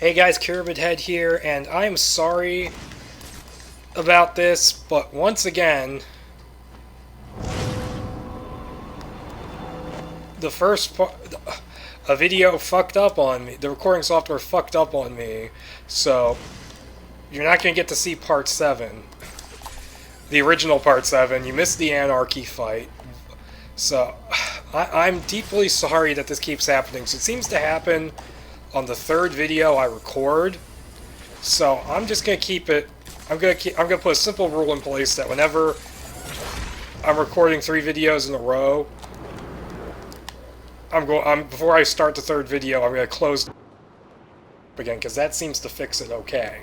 Hey guys, Kiramid here, and I'm sorry about this, but once again, the first part, a video fucked up on me. The recording software fucked up on me, so you're not going to get to see part 7. The original part 7. You missed the Anarchy fight. So, I'm deeply sorry that this keeps happening. So it seems to happen on the third video I record. So I'm just gonna keep it. I'm gonna put a simple rule in place that whenever I'm recording 3 videos in a row, before I start the third video, I'm gonna close again because that seems to fix it okay.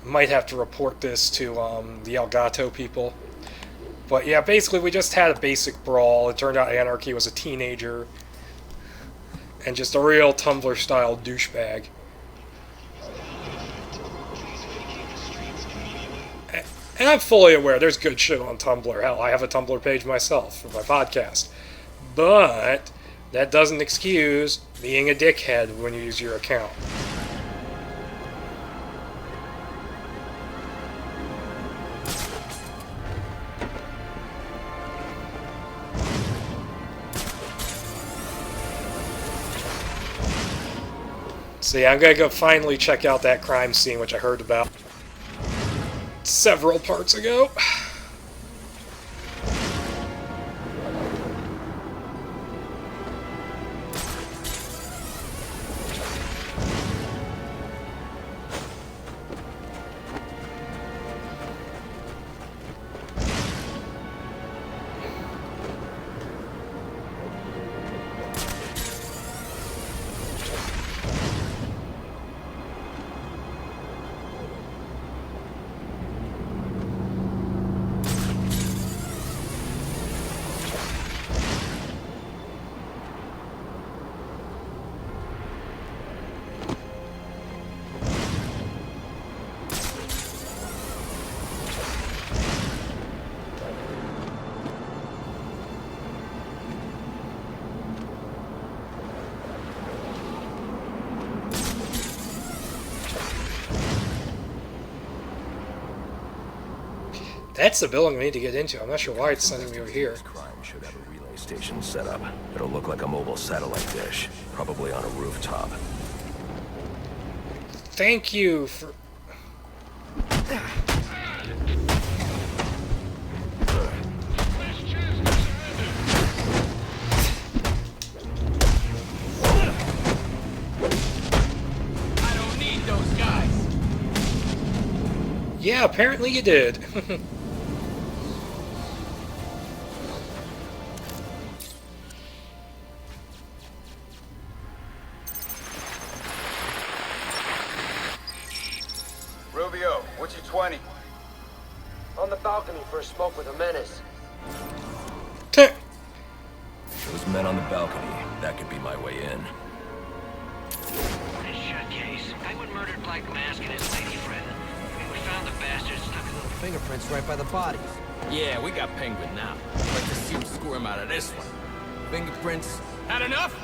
Might have to report this to the Elgato people. But yeah, basically we just had a basic brawl. It turned out Anarchy was a teenager and just a real Tumblr-style douchebag. And I'm fully aware there's good shit on Tumblr. Hell, I have a Tumblr page myself for my podcast. But that doesn't excuse being a dickhead when you use your account. So yeah, I'm gonna go finally check out that crime scene, which I heard about several parts ago. That's the building we need to get into. I'm not sure why it's sending me over here. This crime should have a relay station set up. It'll look like a mobile satellite dish, probably on a rooftop. Thank you for... I don't need those guys. Yeah, apparently you did. Rubio, what's your 20? On the balcony for a smoke with a menace. Those men on the balcony, that could be my way in. This shut case. Guy went murdered Black Mask and his lady friend. We found the bastards stuck in the... Fingerprints right by the bodies. Yeah, we got Penguin now. Like to see him squirm out of this one. Fingerprints. Had enough?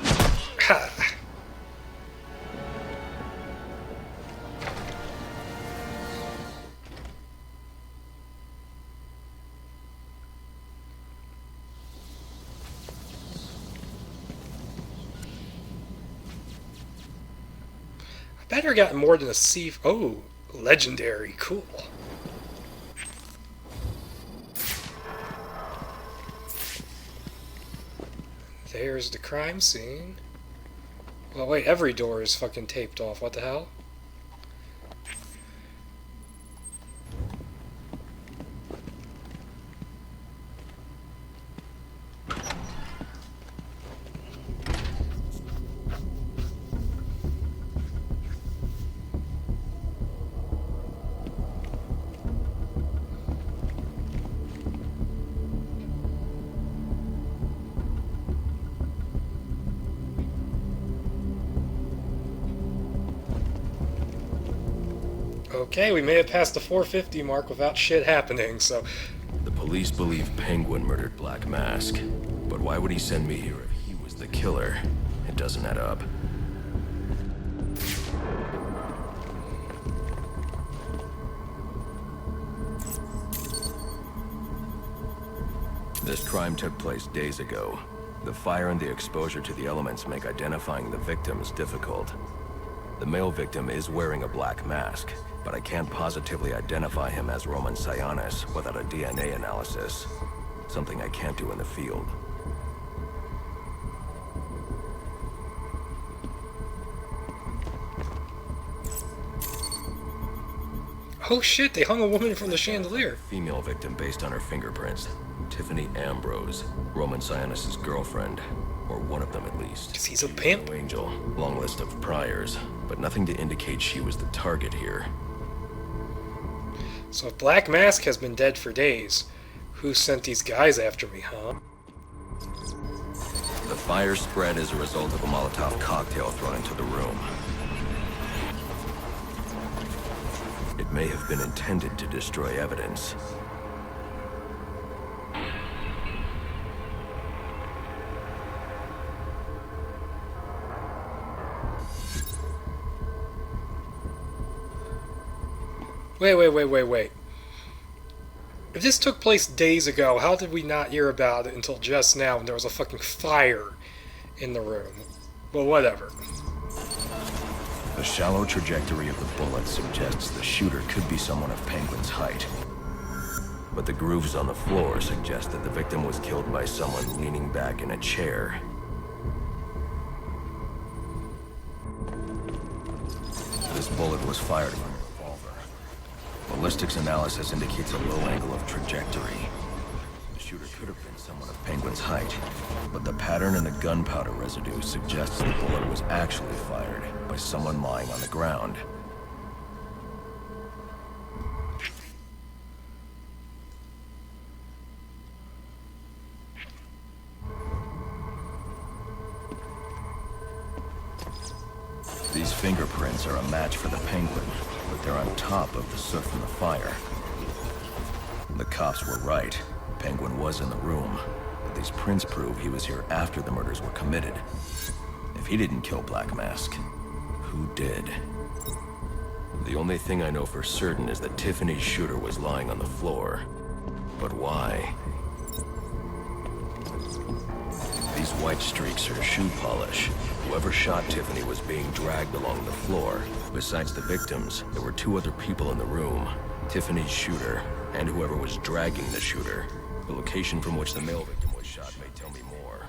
Better got more than a C. Oh, legendary. Cool. There's the crime scene. Well, wait, every door is fucking taped off. What the hell? Okay, we made it past the 450 mark without shit happening, so... The police believe Penguin murdered Black Mask. But why would he send me here if he was the killer? It doesn't add up. This crime took place days ago. The fire and the exposure to the elements make identifying the victims difficult. The male victim is wearing a black mask, but I can't positively identify him as Roman Sionis without a DNA analysis. Something I can't do in the field. Oh shit, they hung a woman from the chandelier. Female victim based on her fingerprints. Tiffany Ambrose, Roman Sionis' girlfriend. Or one of them at least. 'Cause he's a She was pimp. no angel. Long list of priors, but nothing to indicate she was the target here. So if Black Mask has been dead for days, who sent these guys after me, huh? The fire spread as a result of a Molotov cocktail thrown into the room. It may have been intended to destroy evidence. Wait. If this took place days ago, how did we not hear about it until just now when there was a fucking fire in the room? Well, whatever. The shallow trajectory of the bullet suggests the shooter could be someone of Penguin's height. But the grooves on the floor suggest that the victim was killed by someone leaning back in a chair. This bullet was fired from a revolver. Ballistics analysis indicates a low angle of trajectory. The shooter could have been someone of Penguin's height, but the pattern in the gunpowder residue suggests the bullet was actually fired by someone lying on the ground. These fingerprints are a match for the Penguin, but they're on top of the soot from the fire. The cops were right. Penguin was in the room, but these prints prove he was here after the murders were committed. If he didn't kill Black Mask, who did? The only thing I know for certain is that Tiffany's shooter was lying on the floor. But why? These white streaks are shoe polish. Whoever shot Tiffany was being dragged along the floor. Besides the victims, there were two other people in the room. Tiffany's shooter, and whoever was dragging the shooter. The location from which the male victim was shot may tell me more.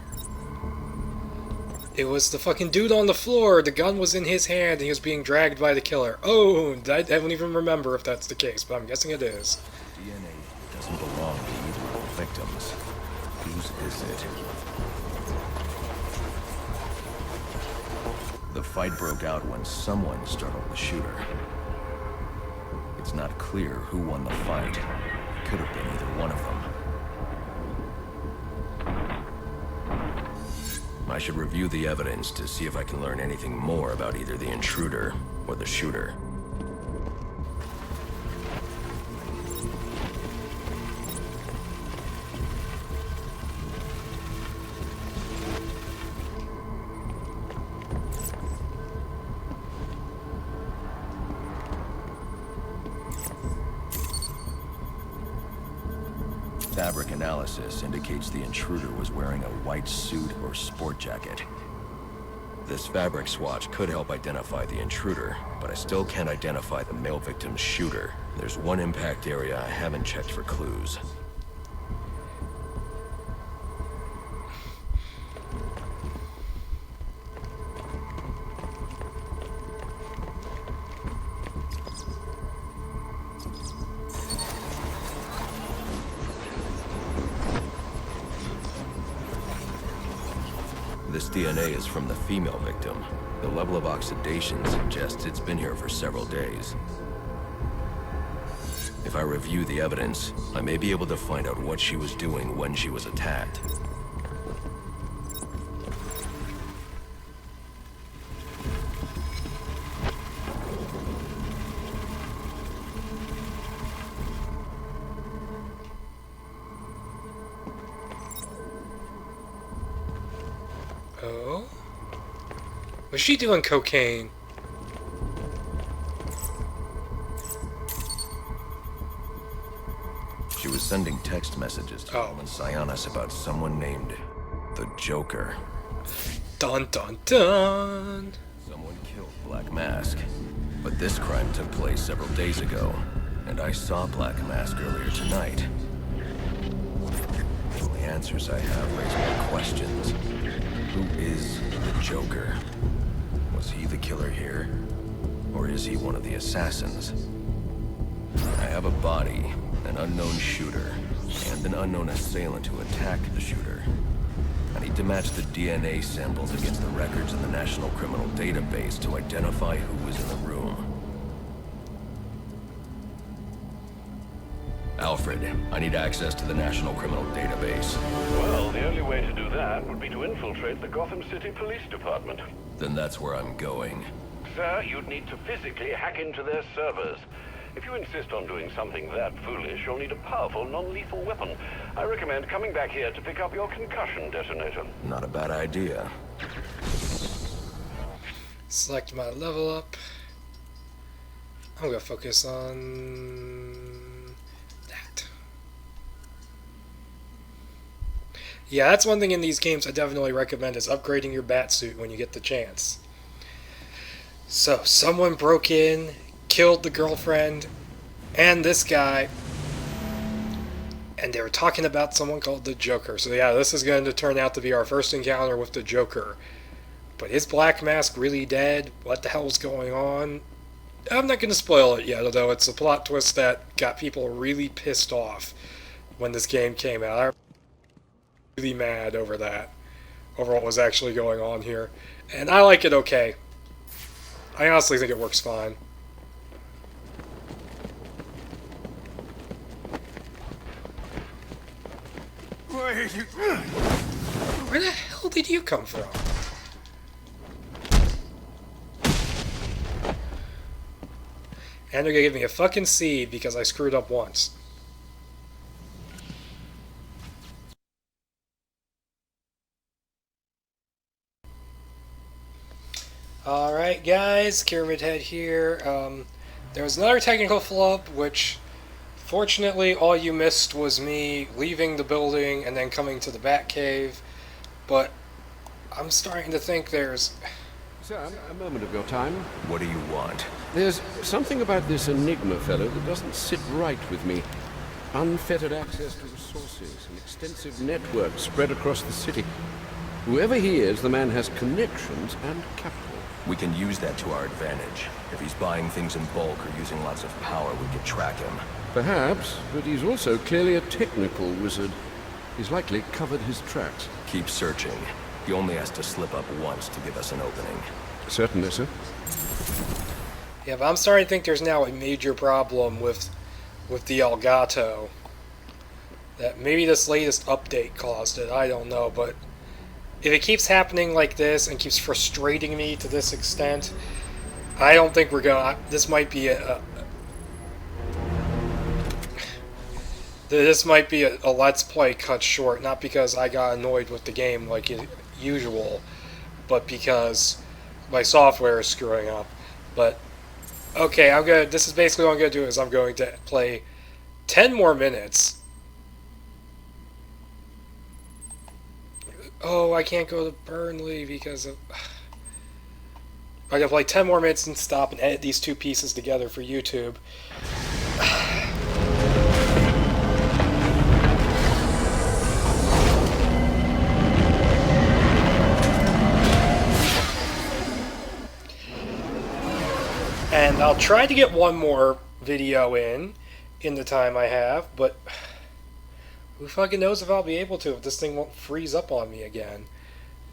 It was the fucking dude on the floor. The gun was in his hand and he was being dragged by the killer. Oh, I don't even remember if that's the case, but I'm guessing it is. DNA doesn't belong to either of the victims. Whose is it? The fight broke out when someone startled the shooter. It's not clear who won the fight. It could have been either one of them. I should review the evidence to see if I can learn anything more about either the intruder or the shooter. Fabric analysis indicates the intruder was wearing a white suit or sport jacket. This fabric swatch could help identify the intruder, but I still can't identify the male victim's shooter. There's one impact area I haven't checked for clues. This DNA is from the female victim. The level of oxidation suggests it's been here for several days. If I review the evidence, I may be able to find out what she was doing when she was attacked. Oh? Was she doing cocaine? She was sending text messages to Oh. Roman Sionis about someone named the Joker. Dun dun dun. Someone killed Black Mask. But this crime took place several days ago, and I saw Black Mask earlier tonight. The only answers I have raise more questions. Who is the Joker? Was he the killer here? Or is he one of the assassins? I have a body, an unknown shooter, and an unknown assailant who attacked the shooter. I need to match the DNA samples against the records in the National Criminal Database to identify who was in the room. Alfred, I need access to the National Criminal Database. Well, the only way to do that would be to infiltrate the Gotham City Police Department. Then that's where I'm going. Sir, you'd need to physically hack into their servers. If you insist on doing something that foolish, you'll need a powerful, non-lethal weapon. I recommend coming back here to pick up your concussion detonator. Not a bad idea. Select my level up. I'm gonna focus on that. Yeah, that's one thing in these games I definitely recommend is upgrading your batsuit when you get the chance. So, someone broke in, killed the girlfriend, and this guy, and they were talking about someone called the Joker. So yeah, this is going to turn out to be our first encounter with the Joker. But is Black Mask really dead? What the hell is going on? I'm not going to spoil it yet, although it's a plot twist that got people really pissed off when this game came out. I'm really mad over that, over what was actually going on here. And I like it okay. I honestly think it works fine. Where the hell did you come from? And they're gonna give me a fucking seed because I screwed up once. Alright guys, Kiramid Head here. There was another technical flub, which fortunately all you missed was me leaving the building and then coming to the Batcave. But I'm starting to think there's... Sir, a moment of your time. What do you want? There's something about this Enigma fellow that doesn't sit right with me. Unfettered access to resources, an extensive network spread across the city. Whoever he is, the man has connections and capital. We can use that to our advantage. If he's buying things in bulk or using lots of power, we can track him. Perhaps, but he's also clearly a technical wizard. He's likely covered his tracks. Keep searching. He only has to slip up once to give us an opening. Certainly, sir. Yeah, but I'm starting to think there's now a major problem with the Elgato. That maybe this latest update caused it, I don't know, but if it keeps happening like this and keeps frustrating me to this extent, I don't think we're gonna... This might be this might be a Let's Play cut short, not because I got annoyed with the game like usual, but because my software is screwing up. But, okay, this is basically what I'm gonna do is I'm going to play 10 more minutes. Oh, I can't go to Burnley because of... I gotta play 10 more minutes and stop and edit these two pieces together for YouTube. And I'll try to get one more video in the time I have, but who fucking knows if I'll be able to if this thing won't freeze up on me again.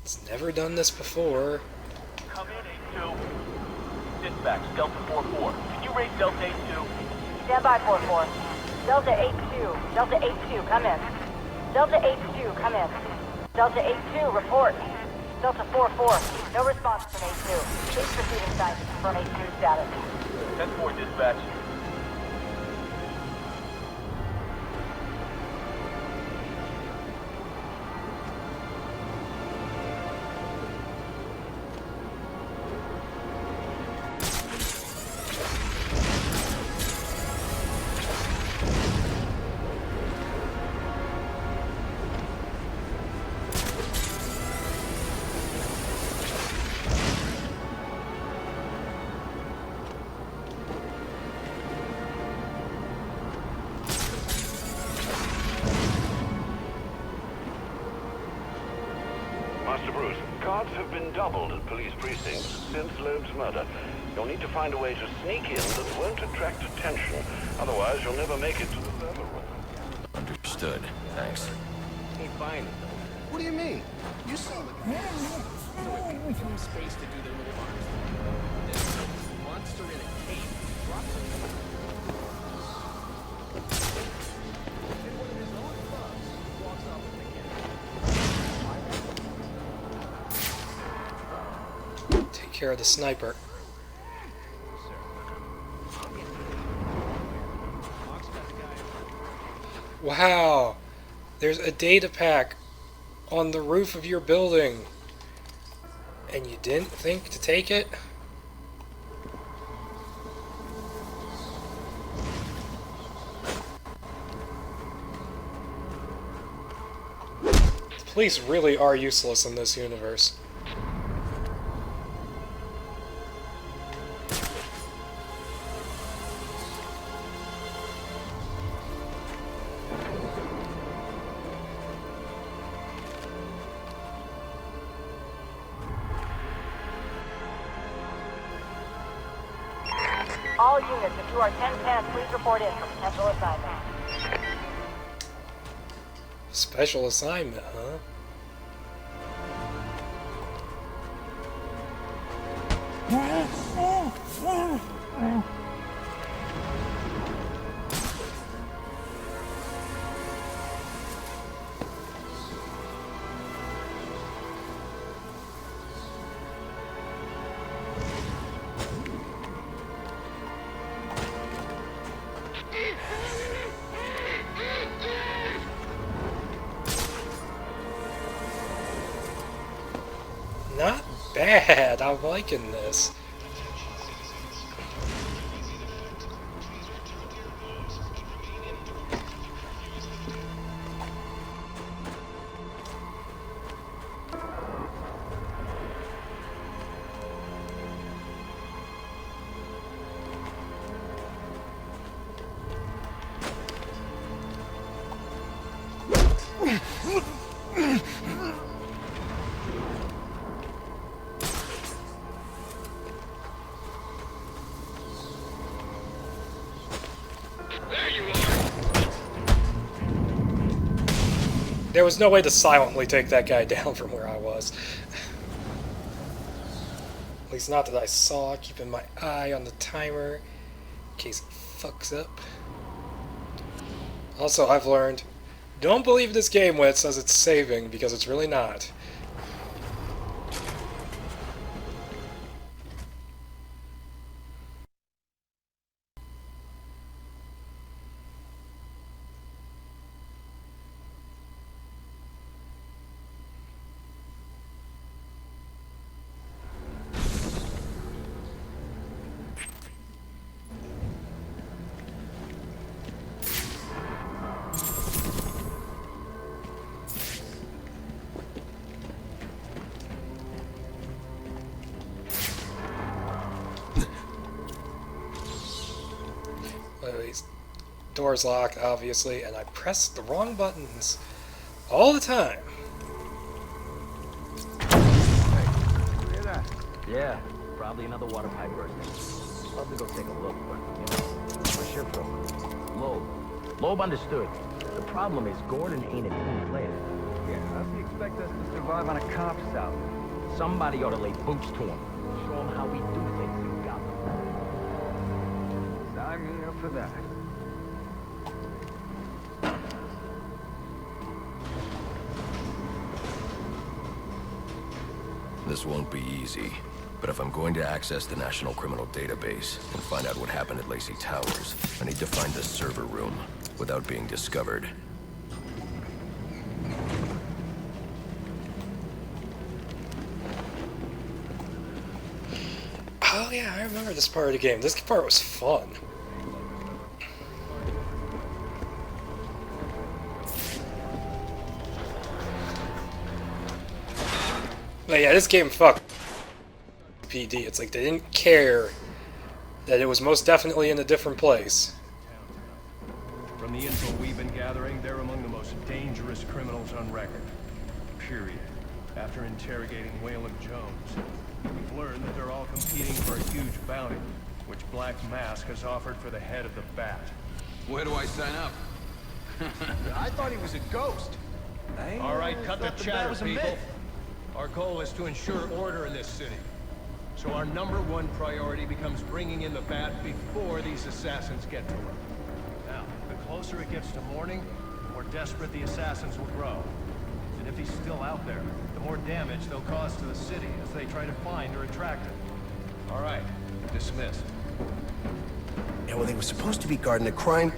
It's never done this before. Come in, 8-2. Dispatch, Delta 4-4. Can you raise Delta 8-2? Stand by, 4-4. Delta 8-2. Delta 8-2, come in. Delta 8-2, come in. Delta 8-2, report. Delta 4-4. No response from 8-2. Please proceed inside to confirm 8-2 status. 10-4, dispatch. Mr. Bruce, guards have been doubled at police precincts since Loeb's murder. You'll need to find a way to sneak in that won't attract attention. Otherwise, you'll never make it to the server room. Understood. Thanks. Ain't buying it, though. What do you mean? You saw the guy. So if people give him space to do their little arms, there's a monster in a cave. Drops him. In one of his own clubs, walks off with the kid. Take care of the sniper. Wow! There's a data pack on the roof of your building. And you didn't think to take it? The police really are useless in this universe. All units, if you are 1010, please report in for potential assignment. Special assignment, huh? Not bad. I'm liking this. There was no way to silently take that guy down from where I was. At least not that I saw, keeping my eye on the timer in case it fucks up. Also, I've learned, don't believe this game when it says it's saving, because it's really not. Door's locked, obviously, and I press the wrong buttons all the time. Hey, hear that? Yeah, probably another water pipe bursting. Love to go take a look, but, you know, my shirt broke. Loeb understood. The problem is Gordon ain't a team player. Yeah, how does he expect us to survive on a cop's salary? Somebody ought to lay boots to him. Show him how we do things in Gotham. Sign me up for that. This won't be easy, but if I'm going to access the National Criminal Database and find out what happened at Lacey Towers, I need to find the server room without being discovered. Oh yeah, I remember this part of the game. This part was fun. But yeah, this game fucked PD. It's like they didn't care that it was most definitely in a different place. From the info we've been gathering, they're among the most dangerous criminals on record. Period. After interrogating Wayland Jones, we've learned that they're all competing for a huge bounty, which Black Mask has offered for the head of the Bat. Where do I sign up? I thought he was a ghost. All right, cut the chatter, people. Our goal is to ensure order in this city. So our #1 priority becomes bringing in the Bat before these assassins get to him. Now, the closer it gets to morning, the more desperate the assassins will grow. And if he's still out there, the more damage they'll cause to the city as they try to find or attract him. All right, dismissed. Yeah, well, they were supposed to be guarding a crime...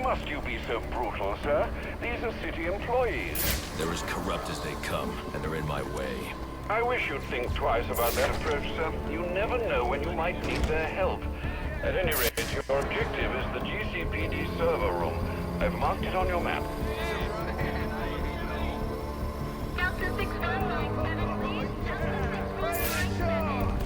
Must you be so brutal, sir? These are city employees. They're as corrupt as they come, and they're in my way. I wish you'd think twice about that approach, sir. You never know when you might need their help. At any rate, your objective is the GCPD server room. I've marked it on your map. Delta 6197, please. Delta 6197.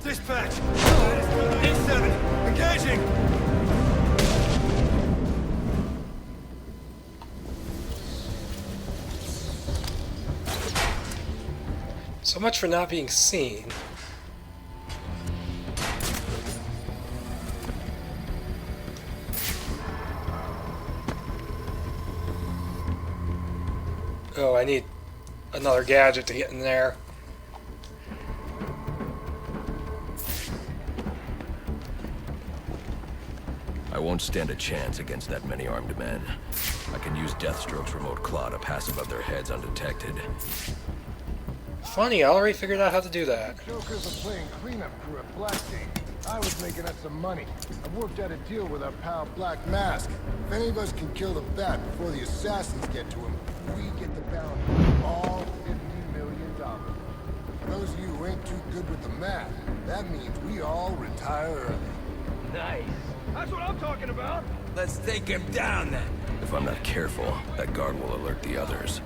Dispatch! 8-7, engaging! So much for not being seen. Oh, I need another gadget to get in there. I won't stand a chance against that many armed men. I can use Deathstroke's remote claw to pass above their heads undetected. Funny, I already figured out how to do that. Jokers are playing cleanup crew at Blackgate. I was making us some money. I worked out a deal with our pal Black Mask. If any of us can kill the Bat before the assassins get to him, we get the bounty. All $50 million. For those of you who ain't too good with the math, that means we all retire early. Nice. That's what I'm talking about. Let's take him down then. If I'm not careful, that guard will alert the others.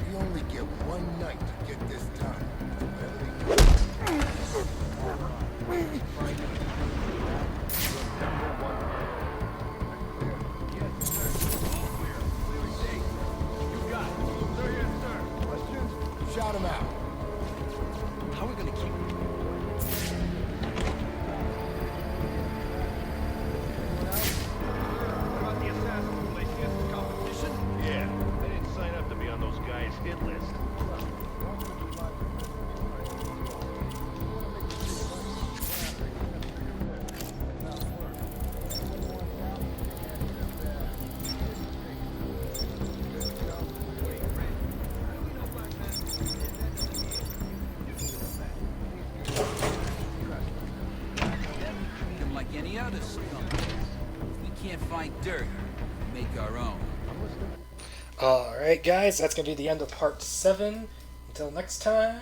We only get one night to get this done. Shout him out. How are we gonna keep him? About the assassins placing us in competition? Yeah, they didn't sign up to be on those guys' hit list. Treat him like any other scum. If we can't find dirt, we make our own. Alright guys, that's going to be the end of part 7. Until next time.